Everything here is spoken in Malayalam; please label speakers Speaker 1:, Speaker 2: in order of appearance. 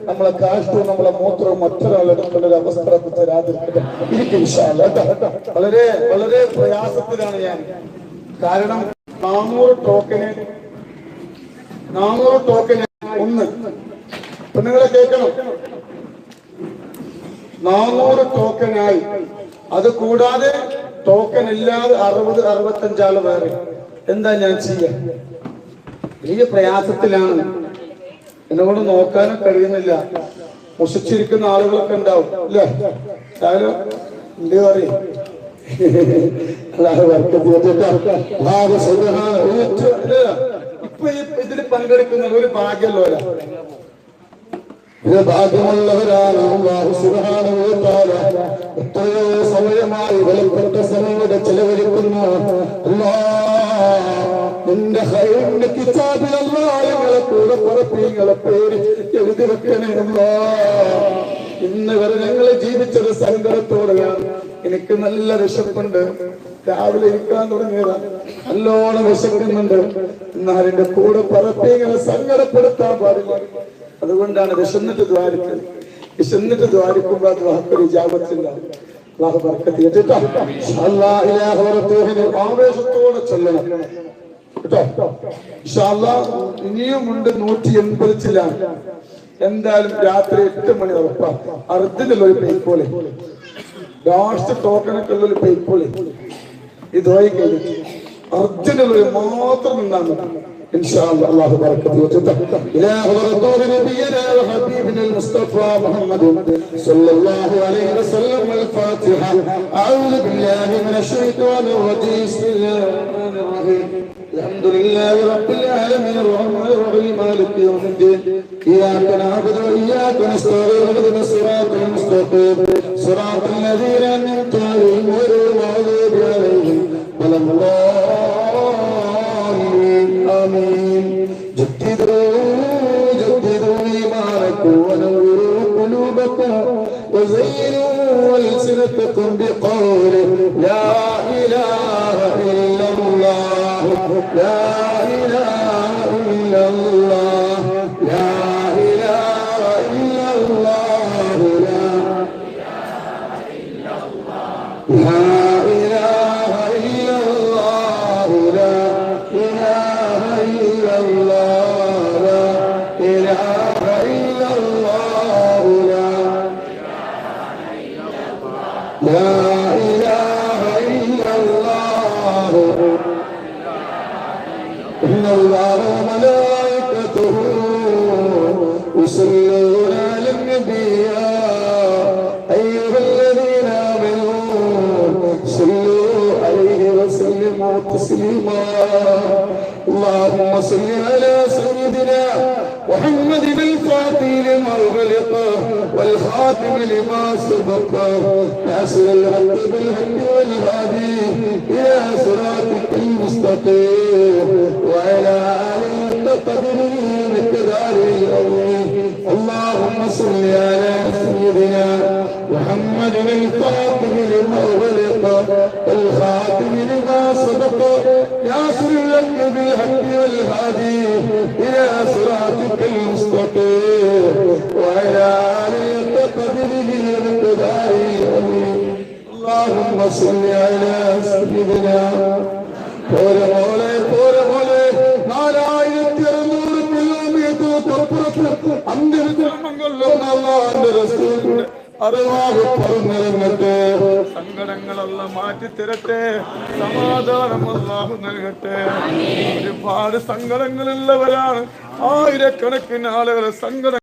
Speaker 1: നമ്മളെ കാഷ്ടവും നമ്മളെ മൂത്രവും മറ്റൊരാളെടുക്കേണ്ട ഒരു അവസ്ഥ തരാതിരിക്കട്ടെ. വളരെ വളരെ പ്രയാസത്തിലാണ് ഞാൻ. കാരണം 400 ടോക്കന് ഒന്ന് പെണ്ണുങ്ങളെ കേൾക്കണം. 400 ടോക്കനായി. അത് കൂടാതെ ടോക്കൻ ഇല്ലാതെ 60-65 ആള് വേറെ. എന്താ ഞാൻ ചെയ്യാ? വലിയ പ്രയാസത്തിലാണ്. എന്നെക്കൊണ്ട് നോക്കാനും കഴിയുന്നില്ല. മുഷിച്ചിരിക്കുന്ന ആളുകളൊക്കെ ഉണ്ടാവും അല്ലേ? എന്ത് പറയും? ഇപ്പൊ ഇതിൽ പങ്കെടുക്കുന്ന ഒരു ഭാഗ്യമുള്ളവരാ, ഭാഗ്യമുള്ളവരാണ്. അല്ലാഹു സുബ്ഹാനഹു വ തആല എത്രയോ സമയമായി വിലപ്പെട്ട സമയങ്ങളുടെ ചെലവഴിക്കുന്നു. നിന്റെ ഖൈറിന്റെ കിതാബിൽ ഞങ്ങളെ കൂടെ പുറപ്പിങ്ങളെ പേര് എഴുതി വെക്കണേ. ഇന്ന് വരെ ഞങ്ങൾ ജീവിച്ചത് സങ്കടത്തോടെയാണ്. എനിക്ക് നല്ല വിശപ്പുണ്ട്. രാവിലെ ഇരിക്കാൻ തുടങ്ങിയതാണ്. നല്ലോണം വിശക്കുന്നുണ്ട്. എന്നാൽ എന്റെ കൂടെ പുറപ്പിങ്ങളെ സങ്കടപ്പെടുത്താൻ പാടില്ല. അതുകൊണ്ടാണ് വിശന്നിട്ട് ദ്വാരിക്കുന്നത്. വിശന്നിട്ട് ദ്വാരിക്കുമ്പോൾ അത് വാക്കൊരു ജാപത്തിണ്ടാവും. ആവേശത്തോടെ ചൊല്ലണം കേട്ടോ. ഇനിയും ഉണ്ട് 180 ചില്ലാണ്. എന്തായാലും രാത്രി 8 മണി ഉറപ്പാ. അർദ്ധനുള്ള ഒരു പെയ്പ്പോളി, ലാസ്റ്റ് ടോക്കനൊക്കെ ഉള്ള ഒരു പെയ്പ്പോളി ഇത് കഴിഞ്ഞിട്ട് അർദ്ധനുള്ള മാത്രം നിന്നാണ്. إن شاء الله الله بركة وتتق إلى حضرة نبينا وحبيبنا المصطفى محمد صلى الله عليه وسلم. الفاتحة. أعوذ بالله من الشيطان الرجيم. بسم الله الرحمن الرحيم. الحمد لله رب العالمين الرحمن الرحيم مالك يوم الدين. إياك نعبد وإياك نستعين اهدنا الصراط المستقيم صراط الذين أنعمت عليهم غير المغضوب عليهم ولا الضالين. آمين. جددوا إيمانكم ونوروا قلوبكم وزينوا ألسنتكم بقول لا إله إلا الله. لا إله إلا الله. لا إله إلا الله. لا إله إلا الله. لا إله إلا الله. لا إله إلا الله. لا إله إلا الله. إن الله وملائكته يصلون على النبي يا أيها الذين آمنوا صلوا عليه وسلموا تسليما. اللهم صل على سيدنا محمد الفاتح لما أغلق والخاتم لما سبق ناصر الحق بالحق والهادي إلى صراطك المستقيم وعلى آله قدره مقداره العظيم. اللهم صل على سيدنا محمد الفاتح لما أغلق والخاتم لما سبق ناصر الحق بالحق والهادي إلى صراطك المستقيم وعلى آله قدره مقداره العظيم. اللهم صل على سيدنا പോലെ 4600 കിലോമീറ്റർ അറിവാകട്ടെ. സങ്കടങ്ങളെല്ലാം മാറ്റി തരട്ടെ. സമാധാനം അല്ലാഹു നൽകട്ടെ. ഒരുപാട് സങ്കടങ്ങളുള്ളവരാണ്. ആയിരക്കണക്കിന് ആളുകളെ സങ്കടം